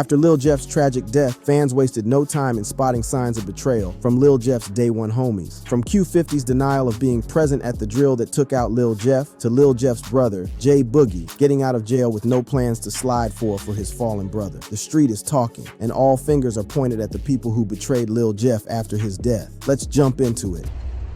After Lil Jeff's tragic death, fans wasted no time in spotting signs of betrayal from Lil Jeff's day one homies. From Q50's denial of being present at the drill that took out Lil Jeff, to Lil Jeff's brother, J Boogie, getting out of jail with no plans to slide for his fallen brother. The street is talking, and all fingers are pointed at the people who betrayed Lil Jeff after his death. Let's jump into it.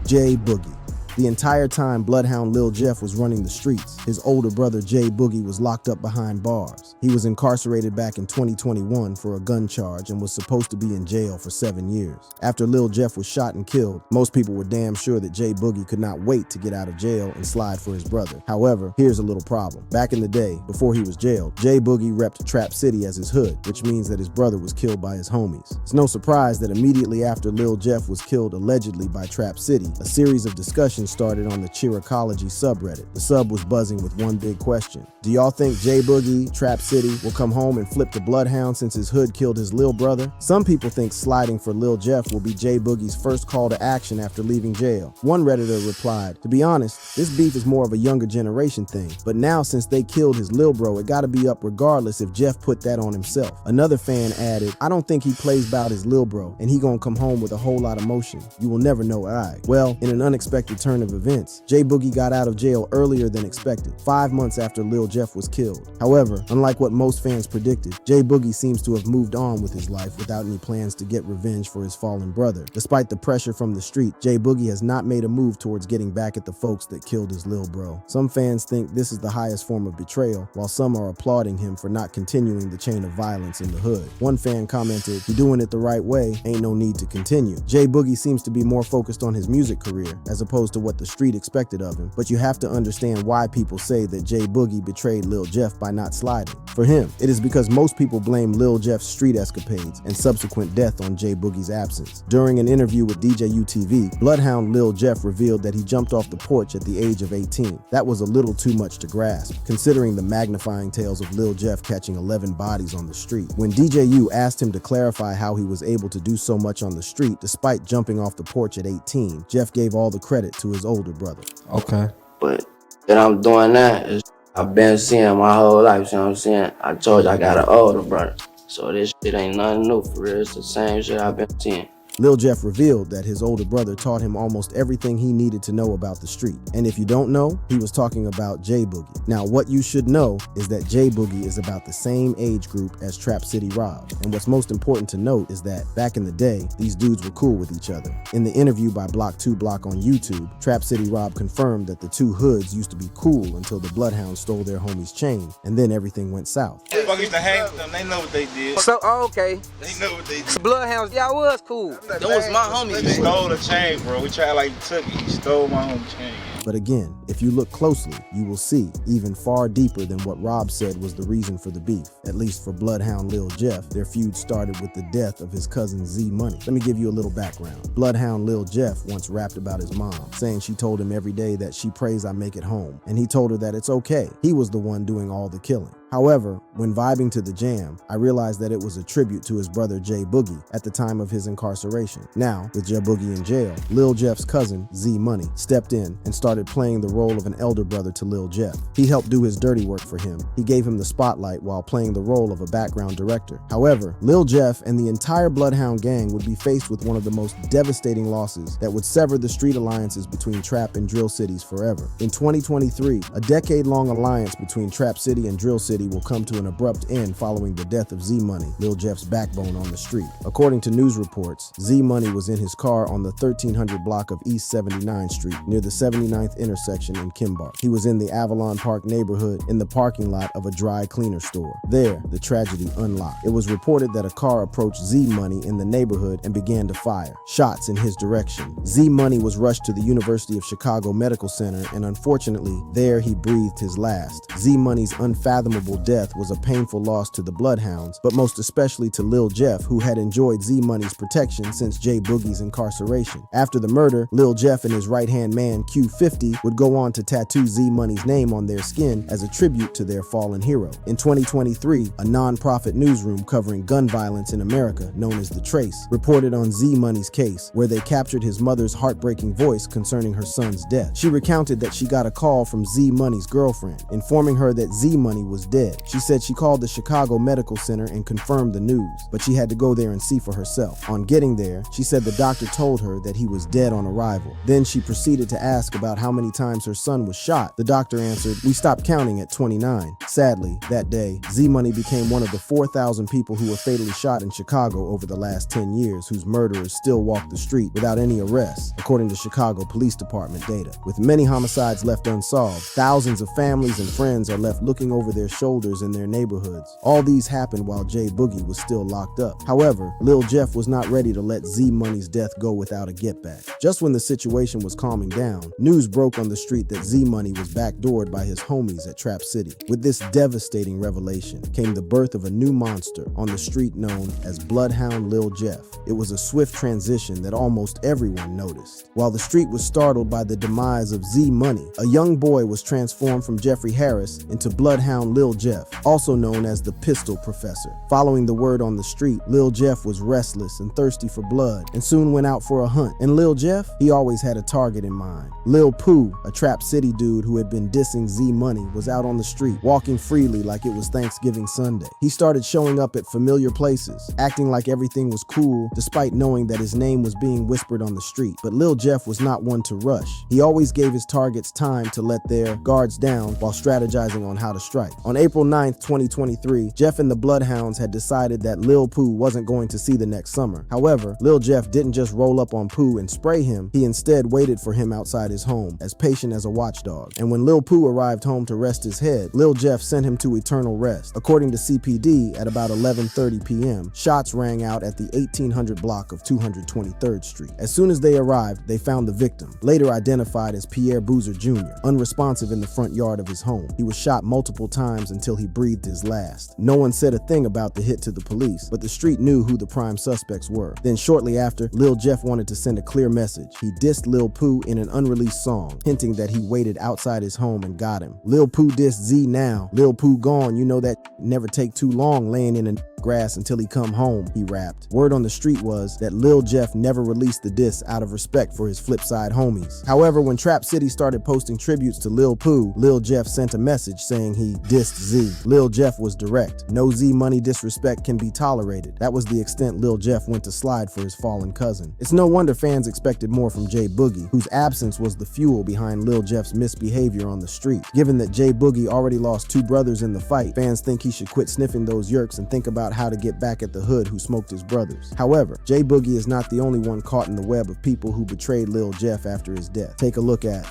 J Boogie. The entire time Bloodhound Lil Jeff was running the streets, his older brother J Boogie was locked up behind bars. He was incarcerated back in 2021 for a gun charge and was supposed to be in jail for 7 years. After Lil Jeff was shot and killed, most people were damn sure that J Boogie could not wait to get out of jail and slide for his brother. However, here's a little problem. Back in the day, before he was jailed, J Boogie repped Trap City as his hood, which means that his brother was killed by his homies. It's no surprise that immediately after Lil Jeff was killed allegedly by Trap City, a series of discussions started on the Cheericology subreddit. The sub was buzzing with one big question. Do y'all think J Boogie, Trap City, will come home and flip the Bloodhound since his hood killed his lil brother? Some people think sliding for Lil Jeff will be J Boogie's first call to action after leaving jail. One Redditor replied, "To be honest, this beef is more of a younger generation thing, but now since they killed his lil bro, it gotta be up regardless if Jeff put that on himself." Another fan added, "I don't think he plays about his lil bro, and he gonna come home with a whole lot of motion. You will never know why." Well, in an unexpected turn of events, J Boogie got out of jail earlier than expected, 5 months after Lil Jeff was killed. However, unlike what most fans predicted, J Boogie seems to have moved on with his life without any plans to get revenge for his fallen brother. Despite the pressure from the street, J Boogie has not made a move towards getting back at the folks that killed his lil bro. Some fans think this is the highest form of betrayal, while some are applauding him for not continuing the chain of violence in the hood. One fan commented, "You're doing it the right way, ain't no need to continue." J Boogie seems to be more focused on his music career as opposed to what the street expected of him, but you have to understand why people say that J Boogie betrayed Lil Jeff by not sliding. For him, it is because most people blame Lil Jeff's street escapades and subsequent death on J Boogie's absence. During an interview with DJ UTV, Bloodhound Lil Jeff revealed that he jumped off the porch at the age of 18. That was a little too much to grasp, considering the magnifying tales of Lil Jeff catching 11 bodies on the street. When DJU asked him to clarify how he was able to do so much on the street despite jumping off the porch at 18, Jeff gave all the credit to his older brother. Okay. But that I'm doing that is I've been seeing my whole life, you know what I'm saying? I told you I got an older brother. So this shit ain't nothing new for real. It's the same shit I've been seeing. Lil Jeff revealed that his older brother taught him almost everything he needed to know about the street. And if you don't know, he was talking about J Boogie. Now, what you should know is that J Boogie is about the same age group as Trap City Rob. And what's most important to note is that back in the day, these dudes were cool with each other. In the interview by Block2Block on YouTube, Trap City Rob confirmed that the two hoods used to be cool until the Bloodhound stole their homie's chain, and then everything went south. Fuck used to hang with them, they know what they did. So, okay. They know what they did. So Bloodhounds, y'all was cool. That was my homie. He stole the chain, bro. We tried like he took it. He stole my homie chain. But again, if you look closely, you will see even far deeper than what Rob said was the reason for the beef. At least for Bloodhound Lil Jeff, their feud started with the death of his cousin Z Money. Let me give you a little background. Bloodhound Lil Jeff once rapped about his mom, saying she told him every day that she prays I make it home, and he told her that it's okay. He was the one doing all the killing. However, when vibing to the jam, I realized that it was a tribute to his brother J Boogie at the time of his incarceration. Now, with J Boogie in jail, Lil Jeff's cousin, Z Money, stepped in and started playing the role of an elder brother to Lil Jeff. He helped do his dirty work for him. He gave him the spotlight while playing the role of a background director. However, Lil Jeff and the entire Bloodhound gang would be faced with one of the most devastating losses that would sever the street alliances between Trap and Drill cities forever. In 2023, a decade-long alliance between Trap City and Drill City will come to an abrupt end following the death of Z Money, Lil Jeff's backbone on the street. According to news reports, Z Money was in his car on the 1300 block of East 79th Street near the 79th intersection in Kimbar. He was in the Avalon Park neighborhood in the parking lot of a dry cleaner store. There, the tragedy unlocked. It was reported that a car approached Z Money in the neighborhood and began to fire shots in his direction. Z Money was rushed to the University of Chicago Medical Center, and unfortunately, there he breathed his last. Z Money's unfathomable death was a painful loss to the Bloodhounds, but most especially to Lil Jeff, who had enjoyed Z Money's protection since J Boogie's incarceration. After the murder, Lil Jeff and his right-hand man Q50 would go on to tattoo Z Money's name on their skin as a tribute to their fallen hero. In 2023, a non-profit newsroom covering gun violence in America, known as The Trace, reported on Z Money's case, where they captured his mother's heartbreaking voice concerning her son's death. She recounted that she got a call from Z Money's girlfriend, informing her that Z Money was dead dead. She said she called the Chicago Medical Center and confirmed the news, but she had to go there and see for herself. On getting there, she said the doctor told her that he was dead on arrival. Then she proceeded to ask about how many times her son was shot. The doctor answered, "We stopped counting at 29. Sadly, that day, Z-Money became one of the 4,000 people who were fatally shot in Chicago over the last 10 years, whose murderers still walk the street without any arrests, according to Chicago Police Department data. With many homicides left unsolved, thousands of families and friends are left looking over their shoulders in their neighborhoods. All these happened while J Boogie was still locked up. However, Lil Jeff was not ready to let Z-Money's death go without a get back. Just when the situation was calming down, news broke on the street that Z-Money was backdoored by his homies at Trap City. With this devastating revelation came the birth of a new monster on the street known as Bloodhound Lil Jeff. It was a swift transition that almost everyone noticed. While the street was startled by the demise of Z-Money, a young boy was transformed from Jeffrey Harris into Bloodhound Lil Jeff, also known as the Pistol Professor. Following the word on the street, Lil Jeff was restless and thirsty for blood and soon went out for a hunt. And Lil Jeff, he always had a target in mind. Lil Pooh, a Trap City dude who had been dissing Z-Money, was out on the street, walking freely like it was Thanksgiving Sunday. He started showing up at familiar places, acting like everything was cool, despite knowing that his name was being whispered on the street. But Lil Jeff was not one to rush. He always gave his targets time to let their guards down while strategizing on how to strike. On April 9th, 2023, Jeff and the Bloodhounds had decided that Lil Pooh wasn't going to see the next summer. However, Lil Jeff didn't just roll up on Pooh and spray him, he instead waited for him outside his home, as patient as a watchdog. And when Lil Pooh arrived home to rest his head, Lil Jeff sent him to eternal rest. According to CPD, at about 11:30 p.m., shots rang out at the 1800 block of 223rd Street. As soon as they arrived, they found the victim, later identified as Pierre Boozer Jr., unresponsive in the front yard of his home. He was shot multiple times until he breathed his last. No one said a thing about the hit to the police, but the street knew who the prime suspects were. Then shortly after, Lil Jeff wanted to send a clear message. He dissed Lil Pooh in an unreleased song, hinting that he waited outside his home and got him. Lil Pooh dissed Z now. Lil Pooh gone, you know that never take too long laying in a grass until he come home, he rapped. Word on the street was that Lil Jeff never released the diss out of respect for his Flipside homies. However, when Trap City started posting tributes to Lil Pooh, Lil Jeff sent a message saying he dissed Z. Lil Jeff was direct. No Z-Money disrespect can be tolerated. That was the extent Lil Jeff went to slide for his fallen cousin. It's no wonder fans expected more from J Boogie, whose absence was the fuel behind Lil Jeff's misbehavior on the street. Given that J Boogie already lost 2 brothers in the fight, fans think he should quit sniffing those yerks and think about how to get back at the hood who smoked his brothers. However, J Boogie is not the only one caught in the web of people who betrayed Lil Jeff after his death. Take a look at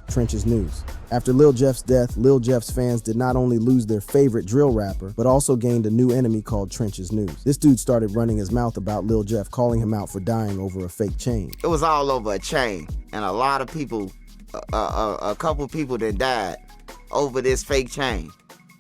Trench's News. After Lil Jeff's death, Lil Jeff's fans did not only lose their favorite drill rapper, but also gained a new enemy called Trench's News. This dude started running his mouth about Lil Jeff, calling him out for dying over a fake chain. It was all over a chain, and a lot of people, a couple people that died over this fake chain.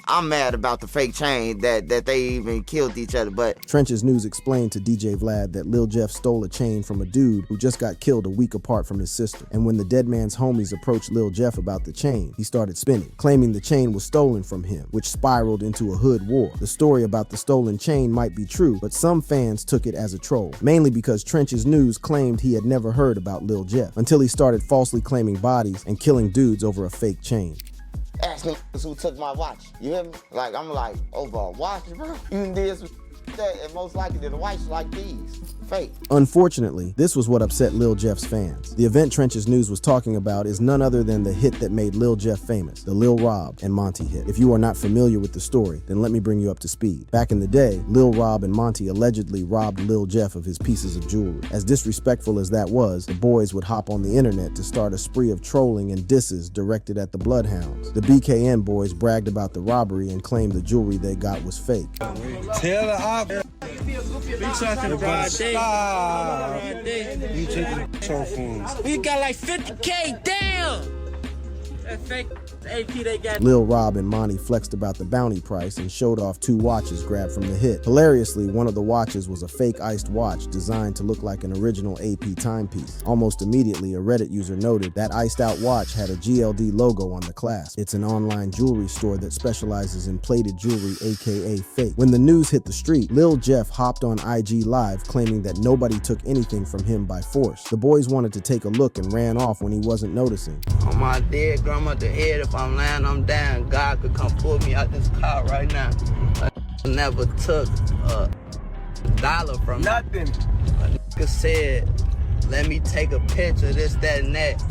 I'm mad about the fake chain that they even killed each other, but Trench's News explained to DJ Vlad that Lil Jeff stole a chain from a dude who just got killed a week apart from his sister. And when the dead man's homies approached Lil Jeff about the chain, he started spinning, claiming the chain was stolen from him, which spiraled into a hood war. The story about the stolen chain might be true, but some fans took it as a troll, mainly because Trench's News claimed he had never heard about Lil Jeff, until he started falsely claiming bodies and killing dudes over a fake chain. ask me who took my watch. You hear me? Like, I'm like, over a watch, bro? You did some that, and most likely the watch like these. Fake. Unfortunately, this was what upset Lil Jeff's fans. The event Trench's News was talking about is none other than the hit that made Lil Jeff famous, the Lil Rob and Monty hit. If you are not familiar with the story, then let me bring you up to speed. Back in the day, Lil Rob and Monty allegedly robbed Lil Jeff of his pieces of jewelry. As disrespectful as that was, the boys would hop on the internet to start a spree of trolling and disses directed at the Bloodhounds. The BKN boys bragged about the robbery and claimed the jewelry they got was fake. Tell the op. We talking broad day. You taking so phones. We got like 50K down. That fake AP they got. Lil Rob and Monty flexed about the bounty price and showed off 2 watches grabbed from the hit. Hilariously, one of the watches was a fake iced watch designed to look like an original AP timepiece. Almost immediately, a Reddit user noted that iced out watch had a GLD logo on the clasp. It's an online jewelry store that specializes in plated jewelry, aka fake. When the news hit the street, Lil Jeff hopped on IG Live claiming that nobody took anything from him by force. The boys wanted to take a look and ran off when he wasn't noticing. On my dead drum up the head. If I'm lying, I'm down. God could come pull me out this car right now. I never took a dollar from nothing. A nigga said, let me take a picture, this, that, and that.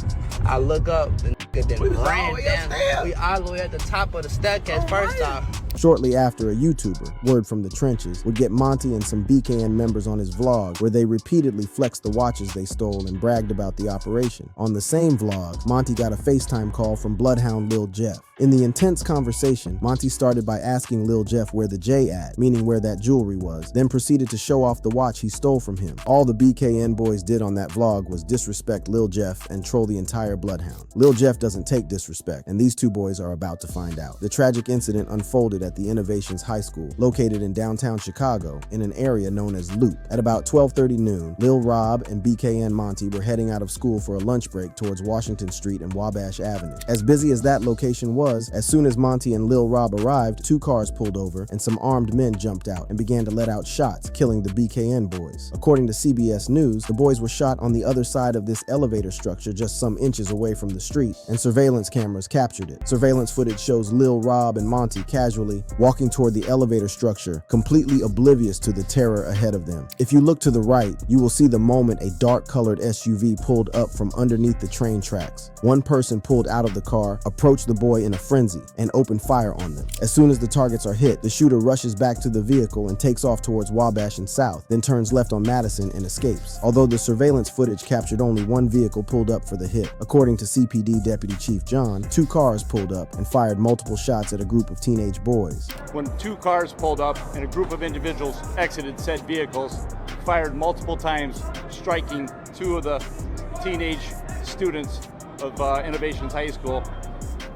I look up, the nigga then ran down. We all the way at the top of the staircase first off. Shortly after, a YouTuber, Word from the Trenches, would get Monty and some BKN members on his vlog where they repeatedly flexed the watches they stole and bragged about the operation. On the same vlog, Monty got a FaceTime call from Bloodhound Lil Jeff. In the intense conversation, Monty started by asking Lil Jeff where the J at, meaning where that jewelry was, then proceeded to show off the watch he stole from him. All the BKN boys did on that vlog was disrespect Lil Jeff and troll the entire Bloodhound. Lil Jeff doesn't take disrespect, and these two boys are about to find out. The tragic incident unfolded at the Innovations High School, located in downtown Chicago, in an area known as Loop. At about 12:30 noon, Lil Rob and BKN Monty were heading out of school for a lunch break towards Washington Street and Wabash Avenue. As busy as that location was, as soon as Monty and Lil Rob arrived, two cars pulled over and some armed men jumped out and began to let out shots, killing the BKN boys. According to CBS News, the boys were shot on the other side of this elevator structure just some inches away from the street, and surveillance cameras captured it. Surveillance footage shows Lil Rob and Monty casually walking toward the elevator structure, completely oblivious to the terror ahead of them. If you look to the right, you will see the moment a dark-colored SUV pulled up from underneath the train tracks. One person pulled out of the car, approached the boy in a frenzy, and opened fire on them. As soon as the targets are hit, the shooter rushes back to the vehicle and takes off towards Wabash and South, then turns left on Madison and escapes. Although the surveillance footage captured only one vehicle pulled up for the hit. According to CPD Deputy Chief John, two cars pulled up and fired multiple shots at a group of teenage boys. When two cars pulled up and a group of individuals exited said vehicles, fired multiple times, striking two of the teenage students of Innovations High School.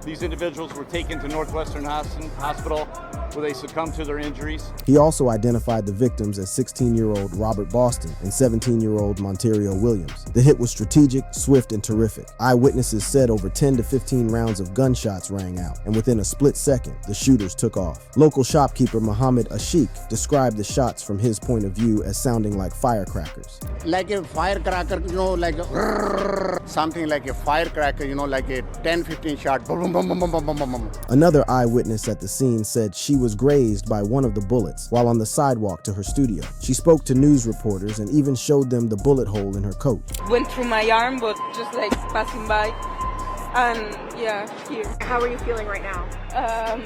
These individuals were taken to Northwestern Hospital where they succumbed to their injuries. He also identified the victims as 16-year-old Robert Boston and 17-year-old Monterio Williams. The hit was strategic, swift, and terrific. Eyewitnesses said over 10 to 15 rounds of gunshots rang out, and within a split second, the shooters took off. Local shopkeeper Muhammad Ashik described the shots from his point of view as sounding like firecrackers. Like a firecracker, like something like a firecracker, like a 10-15 shot. Boom, boom, boom, boom, boom, boom, boom, boom. Another eyewitness at the scene said she was grazed by one of the bullets while on the sidewalk to her studio. She spoke to news reporters and even showed them the bullet hole in her coat. Went through my arm, but just like passing by. And yeah, here. How are you feeling right now?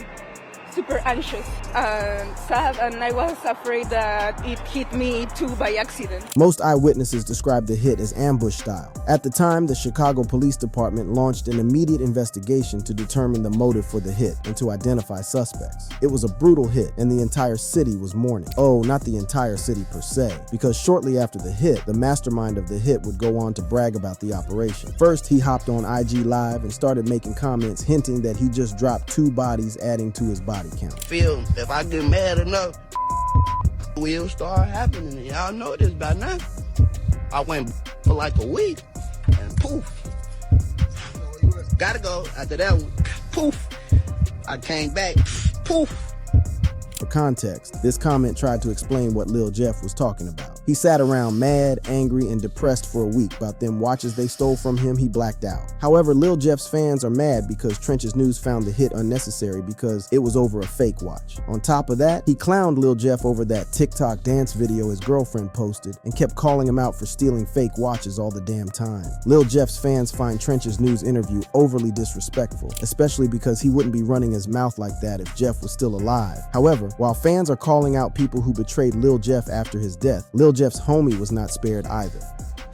Super anxious and sad, and I was afraid that it hit me too by accident. Most eyewitnesses described the hit as ambush style. At the time, the Chicago Police Department launched an immediate investigation to determine the motive for the hit and to identify suspects. It was a brutal hit, and the entire city was mourning. Oh, not the entire city per se, because shortly after the hit, the mastermind of the hit would go on to brag about the operation. First, he hopped on IG Live and started making comments hinting that he just dropped 2 bodies, adding to his body count. Feel if I get mad enough, will start happening. Y'all know this by now. I went for like a week and poof. Gotta go. After that one, poof. I came back, poof. For context, this comment tried to explain what Lil Jeff was talking about. He sat around mad, angry, and depressed for a week about them watches they stole from him. He blacked out. However, Lil Jeff's fans are mad because Trenches News found the hit unnecessary because it was over a fake watch. On top of that, he clowned Lil Jeff over that TikTok dance video his girlfriend posted and kept calling him out for stealing fake watches all the damn time. Lil Jeff's fans find Trenches News interview overly disrespectful, especially because he wouldn't be running his mouth like that if Jeff was still alive. However, while fans are calling out people who betrayed Lil Jeff after his death, Lil Jeff's homie was not spared either.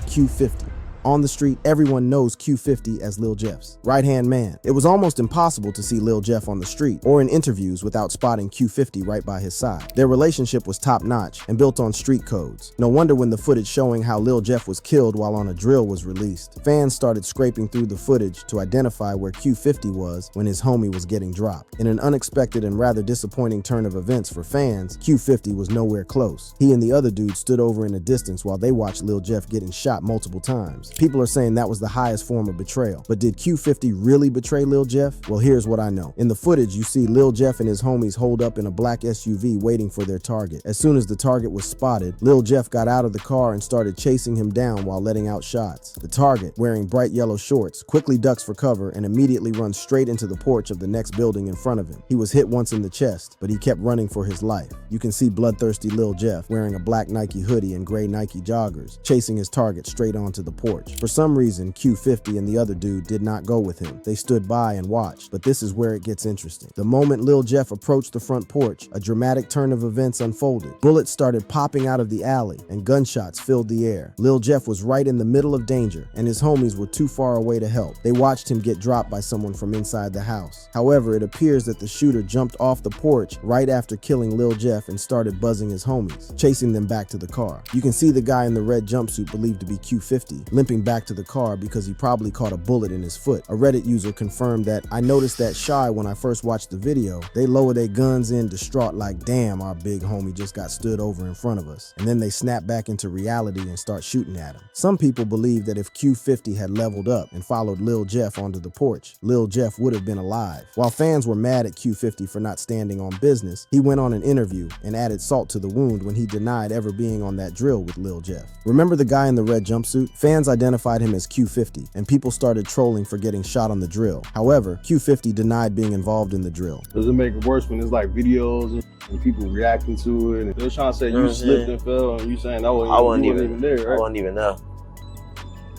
Q50. On the street, everyone knows Q50 as Lil Jeff's right-hand man. It was almost impossible to see Lil Jeff on the street or in interviews without spotting Q50 right by his side. Their relationship was top-notch and built on street codes. No wonder when the footage showing how Lil Jeff was killed while on a drill was released, fans started scraping through the footage to identify where Q50 was when his homie was getting dropped. In an unexpected and rather disappointing turn of events for fans, Q50 was nowhere close. He and the other dude stood over in a distance while they watched Lil Jeff getting shot multiple times. People are saying that was the highest form of betrayal. But did Q50 really betray Lil Jeff? Well, here's what I know. In the footage, you see Lil Jeff and his homies hold up in a black SUV waiting for their target. As soon as the target was spotted, Lil Jeff got out of the car and started chasing him down while letting out shots. The target, wearing bright yellow shorts, quickly ducks for cover and immediately runs straight into the porch of the next building in front of him. He was hit once in the chest, but he kept running for his life. You can see bloodthirsty Lil Jeff, wearing a black Nike hoodie and gray Nike joggers, chasing his target straight onto the porch. For some reason, Q50 and the other dude did not go with him. They stood by and watched, but this is where it gets interesting. The moment Lil Jeff approached the front porch, a dramatic turn of events unfolded. Bullets started popping out of the alley, and gunshots filled the air. Lil Jeff was right in the middle of danger, and his homies were too far away to help. They watched him get dropped by someone from inside the house. However, it appears that the shooter jumped off the porch right after killing Lil Jeff and started buzzing his homies, chasing them back to the car. You can see the guy in the red jumpsuit, believed to be Q50, limping back to the car because he probably caught a bullet in his foot. A Reddit user confirmed that, "I noticed that shy when I first watched the video. They lower their guns in distraught like, damn, our big homie just got stood over in front of us." And then they snap back into reality and start shooting at him. Some people believe that if Q50 had leveled up and followed Lil Jeff onto the porch, Lil Jeff would have been alive. While fans were mad at Q50 for not standing on business, he went on an interview and added salt to the wound when he denied ever being on that drill with Lil Jeff. Remember the guy in the red jumpsuit? Fans identified him as Q50, and people started trolling for getting shot on the drill. However, Q50 denied being involved in the drill. Does it make it worse when it's like videos and people reacting to it? And they're trying to say you slipped and fell, and you saying I wasn't even there, right? I wasn't even there.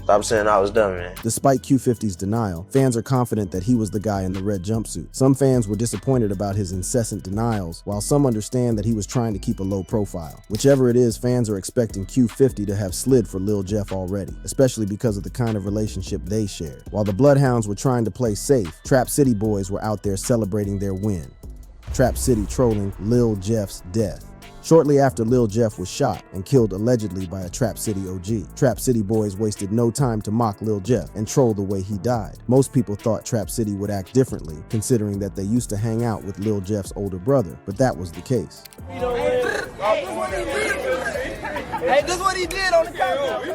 Stop saying I was dumb, man. Despite Q50's denial, fans are confident that he was the guy in the red jumpsuit. Some fans were disappointed about his incessant denials, while some understand that he was trying to keep a low profile. Whichever it is, fans are expecting Q50 to have slid for Lil Jeff already, especially because of the kind of relationship they shared. While the Bloodhounds were trying to play safe, Trap City boys were out there celebrating their win. Trap City trolling Lil Jeff's death. Shortly after Lil Jeff was shot and killed allegedly by a Trap City OG, Trap City boys wasted no time to mock Lil Jeff and troll the way he died. Most people thought Trap City would act differently, considering that they used to hang out with Lil Jeff's older brother, but that was the case. Hey, this is what he did on the camera.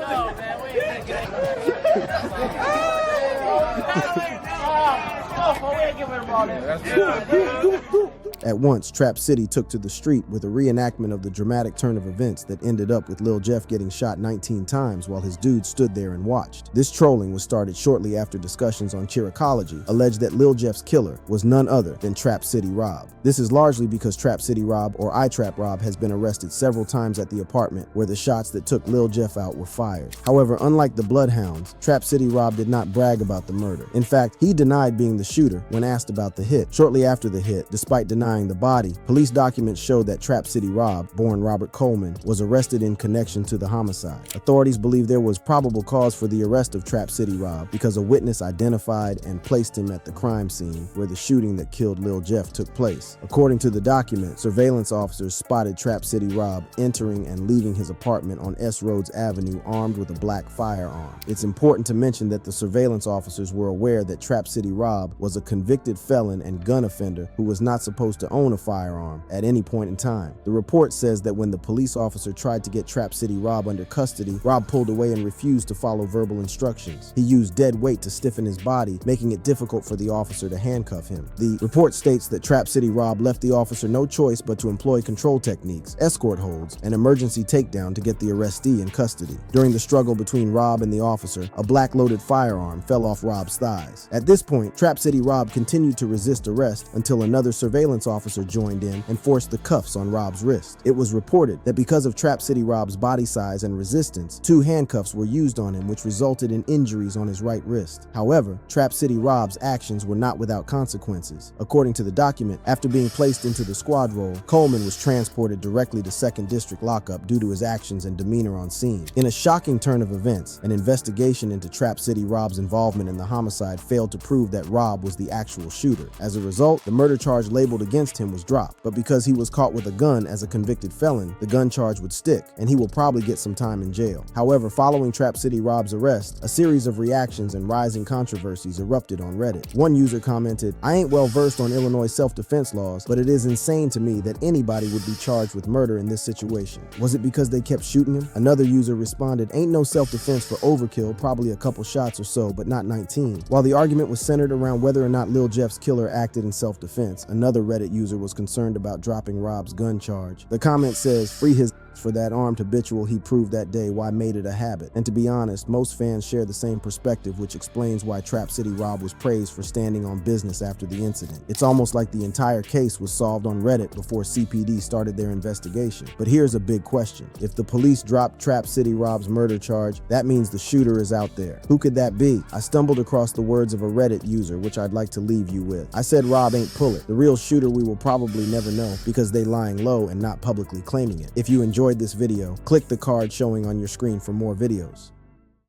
At once, Trap City took to the street with a reenactment of the dramatic turn of events that ended up with Lil Jeff getting shot 19 times while his dude stood there and watched. This trolling was started shortly after discussions on Chiricology alleged that Lil Jeff's killer was none other than Trap City Rob. This is largely because Trap City Rob, or iTrap Rob, has been arrested several times at the apartment where the shots that took Lil Jeff out were fired. However, unlike the Bloodhounds, Trap City Rob did not brag about the murder. In fact, he denied being the shooter when asked about the hit. Shortly after the hit, despite denying the body, police documents show that Trap City Rob, born Robert Coleman, was arrested in connection to the homicide. Authorities believe there was probable cause for the arrest of Trap City Rob because a witness identified and placed him at the crime scene where the shooting that killed Lil Jeff took place. According to the document, surveillance officers spotted Trap City Rob entering and leaving his apartment on S. Rhodes Avenue armed with a black firearm. It's important to mention that the surveillance officers were aware that Trap City Rob was a convicted felon and gun offender who was not supposed to own a firearm at any point in time. The report says that when the police officer tried to get Trap City Rob under custody, Rob pulled away and refused to follow verbal instructions. He used dead weight to stiffen his body, making it difficult for the officer to handcuff him. The report states that Trap City Rob left the officer no choice but to employ control techniques, escort holds, and emergency takedown to get the arrestee in custody. During the struggle between Rob and the officer, a black loaded firearm fell off Rob's thighs. At this point, Trap City Rob continued to resist arrest until another surveillance officer joined in and forced the cuffs on Rob's wrist. It was reported that because of Trap City Rob's body size and resistance, 2 handcuffs were used on him, which resulted in injuries on his right wrist. However, Trap City Rob's actions were not without consequences. According to the document, after being placed into the squad role, Coleman was transported directly to 2nd District lockup due to his actions and demeanor on scene. In a shocking turn of events, an investigation into Trap City Rob's involvement in the homicide failed to prove that Rob was the actual shooter. As a result, the murder charge labeled against against him was dropped. But because he was caught with a gun as a convicted felon, the gun charge would stick, and he will probably get some time in jail. However, following Trap City Rob's arrest, a series of reactions and rising controversies erupted on Reddit. One user commented, "I ain't well versed on Illinois self-defense laws, but it is insane to me that anybody would be charged with murder in this situation. Was it because they kept shooting him?" Another user responded, "Ain't no self-defense for overkill, probably a couple shots or so, but not 19. While the argument was centered around whether or not Lil Jeff's killer acted in self-defense, another Reddit user was concerned about dropping Rob's gun charge. The comment says, "Free his for that armed habitual he proved that day, why made it a habit." And to be honest, most fans share the same perspective, which explains why Trap City Rob was praised for standing on business after the incident. It's almost like the entire case was solved on Reddit before CPD started their investigation. But here's a big question. If the police dropped Trap City Rob's murder charge, that means the shooter is out there. Who could that be? I stumbled across the words of a Reddit user, which I'd like to leave you with. I said Rob ain't pull it. The real shooter we will probably never know because they lying low and not publicly claiming it. If you enjoyed this video, click the card showing on your screen for more videos.